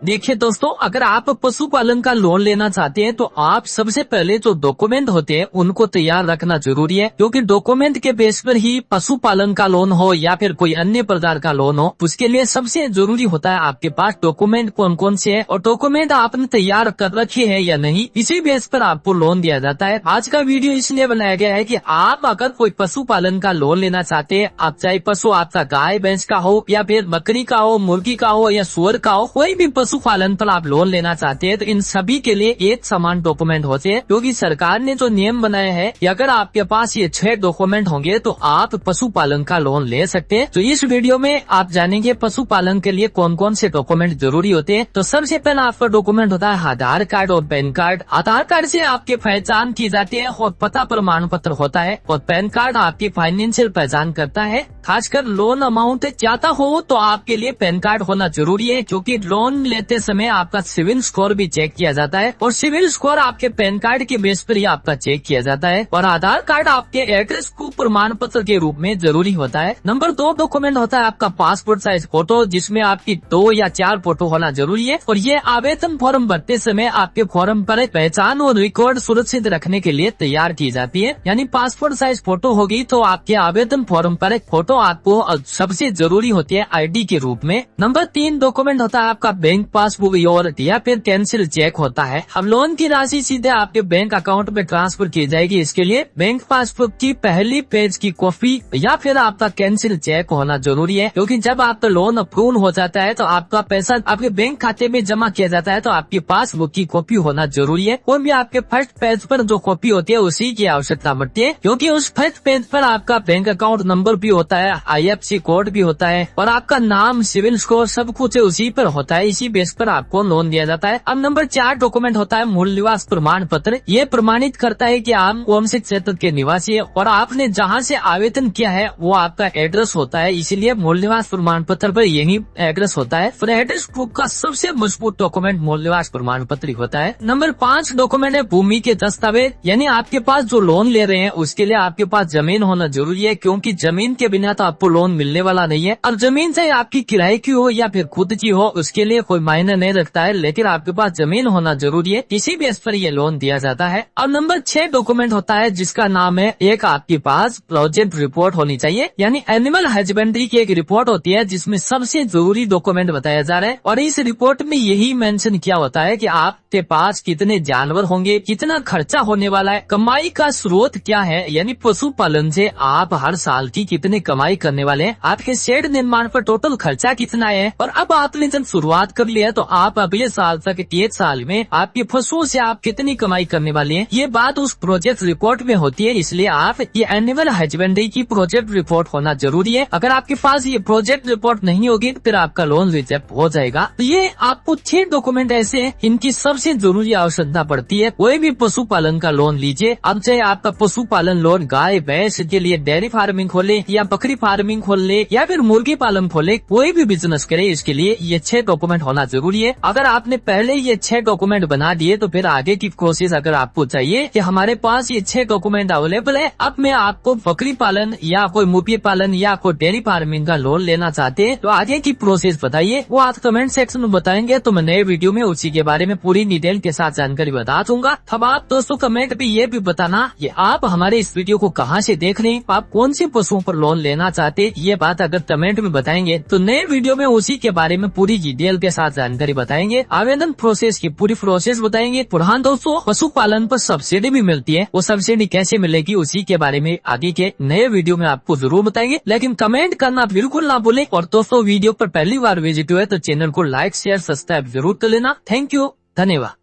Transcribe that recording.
देखिए दोस्तों, अगर आप पशुपालन का लोन लेना चाहते हैं तो आप सबसे पहले जो डॉक्यूमेंट होते हैं उनको तैयार रखना जरूरी है, क्योंकि डॉक्यूमेंट के बेस पर ही पशुपालन का लोन हो या फिर कोई अन्य प्रकार का लोन हो, उसके लिए सबसे जरूरी होता है आपके पास डॉक्यूमेंट कौन कौन से है और डॉक्यूमेंट आपने तैयार कर रखे है या नहीं। इसी बेस पर आपको लोन दिया जाता है। आज का वीडियो इसलिए बनाया गया है कि आप अगर कोई पशुपालन का लोन लेना चाहते हैं, आप चाहे पशु आपका गाय भैंस का हो या फिर बकरी का हो, मुर्गी का हो या सुअर का हो, कोई भी पशुपालन पर आप लोन लेना चाहते हैं तो इन सभी के लिए एक समान डॉक्यूमेंट होते हैं, क्योंकि सरकार ने जो नियम बनाया है कि अगर आपके पास ये 6 डॉक्यूमेंट होंगे तो आप पशुपालन का लोन ले सकते हैं। तो इस वीडियो में आप जानेंगे पशुपालन के लिए कौन कौन से डॉक्यूमेंट जरूरी होते हैं। तो सबसे पहला आपका डॉक्यूमेंट होता है आधार कार्ड और पैन कार्ड। आधार कार्ड से आपकी पहचान की जाती है और पता प्रमाण पत्र होता है, और पैन कार्ड आपकी फाइनेंशियल पहचान करता है। खासकर लोन अमाउंट ज्यादा हो तो आपके लिए पैन कार्ड होना जरूरी है, क्योंकि लोन लेते समय आपका सिविल स्कोर भी चेक किया जाता है और सिविल स्कोर आपके पैन कार्ड के बेस पर ही आपका चेक किया जाता है। और आधार कार्ड आपके एड्रेस को प्रमाण पत्र के रूप में जरूरी होता है। नंबर 2 डॉक्यूमेंट होता है आपका पासपोर्ट साइज फोटो, जिसमें आपकी 2 या 4 फोटो होना जरूरी है। और ये आवेदन फॉर्म भरते समय आपके फॉर्म पर पहचान और रिकॉर्ड सुरक्षित रखने के लिए तैयार की जाती है। यानी पासपोर्ट साइज फोटो होगी तो आपके आवेदन फॉर्म पर एक फोटो आपको सबसे जरूरी होती है आईडी के रूप में। नंबर 3 डॉक्यूमेंट होता है आपका बैंक पासबुक और या फिर कैंसिल चेक होता है। अब लोन की राशि सीधे आपके बैंक अकाउंट में ट्रांसफर की जाएगी। इसके लिए बैंक पासबुक की पहली पेज की कॉपी या फिर आपका कैंसिल चेक होना जरूरी है, क्योंकि जब आपका लोन अप्रूव हो जाता है तो आपका पैसा आपके बैंक खाते में जमा किया जाता है तो आपकी पासबुक की कॉपी होना जरूरी है। कोई भी आपके फर्स्ट पेज पर जो कॉपी होती है उसी की आवश्यकता पड़ती है, क्योंकि उस फर्स्ट पेज पर आपका बैंक अकाउंट नंबर भी होता है, IFSC कोड भी होता है और आपका नाम, सिविल स्कोर सब कुछ उसी पर होता है। इसी बेस पर आपको लोन दिया जाता है। अब नंबर 4 डॉक्यूमेंट होता है मूल निवास प्रमाण पत्र। ये प्रमाणित करता है कि आप कौन से क्षेत्र के निवासी है और आपने जहाँ से आवेदन किया है वो आपका एड्रेस होता है, इसीलिए मूल निवास प्रमाण पत्र पर यही एड्रेस होता है। फिर एड्रेस प्रूफ का सबसे मजबूत डॉक्यूमेंट मूल निवास प्रमाण पत्र होता है। नंबर 5 डॉक्यूमेंट है भूमि के दस्तावेज, यानी आपके पास जो लोन ले रहे हैं उसके लिए आपके पास जमीन होना जरूरी है, क्योंकि जमीन के बिना तो आपको लोन मिलने वाला नहीं है। और जमीन चाहे आपकी किराए की हो या फिर खुद की हो उसके लिए कोई मायने नहीं रखता है, लेकिन आपके पास जमीन होना जरूरी है, इसी बेस पर ये लोन दिया जाता है। और नंबर 6 डॉक्यूमेंट होता है जिसका नाम है, एक आपके पास प्रोजेक्ट रिपोर्ट होनी चाहिए, यानी एनिमल हस्बेंड्री की एक रिपोर्ट होती है जिसमें सबसे जरूरी डॉक्यूमेंट बताया जा रहा है। और इस रिपोर्ट में यही मेंशन किया होता है कि आपके पास कितने जानवर होंगे, कितना खर्चा होने वाला है, कमाई का स्रोत क्या है, यानी पशुपालन से आप हर साल की कितनी कमाई करने वाले हैं, आपके शेड निर्माण पर टोटल खर्चा कितना है। और अब आपने जब शुरुआत कर लिया तो आप अगले साल तक 1 साल में आपके पशुओं से आप कितनी कमाई करने वाले हैं, ये बात उस प्रोजेक्ट रिपोर्ट में होती है। इसलिए आप ये एनिमल हस्बेंड्री की प्रोजेक्ट रिपोर्ट होना जरूरी है। अगर आपके पास ये प्रोजेक्ट रिपोर्ट नहीं होगी तो फिर आपका लोन रिजेक्ट हो जाएगा। तो ये आपको 6 डॉक्यूमेंट ऐसे हैं इनकी सबसे जरूरी आवश्यकता पड़ती है। कोई भी पशुपालन का लोन लीजिए, अब चाहे आपका पशुपालन लोन गाय भैंस के लिए डेयरी फार्मिंग खोले या बकरी फार्मिंग खोल ले या फिर मुर्गी पालन खोले, कोई भी बिजनेस करे, इसके लिए ये 6 डॉक्यूमेंट होना जरूरी है। अगर आपने पहले ये 6 डॉक्यूमेंट बना दिए तो फिर आगे की प्रोसेस अगर आपको चाहिए कि हमारे पास ये 6 डॉक्यूमेंट अवेलेबल है, अब मैं आपको बकरी पालन या कोई मुर्गी पालन या कोई डेयरी फार्मिंग का लोन लेना चाहते हैं तो आगे की प्रोसेस बताइए, वो आप कमेंट सेक्शन में बताएंगे तो मैं नए वीडियो में उसी के बारे में पूरी डिटेल के साथ जानकारी बता दूंगा। अब आप दोस्तों कमेंट पे ये भी बताना कि आप हमारे इस वीडियो को कहाँ से देख रहे हैं, आप कौन से पशुओं पर लोन लेना चाहते हैं, ये बात अगर कमेंट में बताएंगे तो नए वीडियो में उसी के बारे में पूरी डिटेल के साथ जानकारी बताएंगे, आवेदन प्रोसेस की पूरी प्रोसेस बताएंगे। पुरान दोस्तों पशुपालन पर सब्सिडी भी मिलती है, वो सब्सिडी कैसे मिलेगी उसी के बारे में आगे के नए वीडियो में आपको जरूर बताएंगे, लेकिन कमेंट करना बिल्कुल ना भूलें। और दोस्तों वीडियो पर पहली बार विजिट हुए तो चैनल को लाइक शेयर सब्सक्राइब जरूर कर लेना। थैंक यू, धन्यवाद।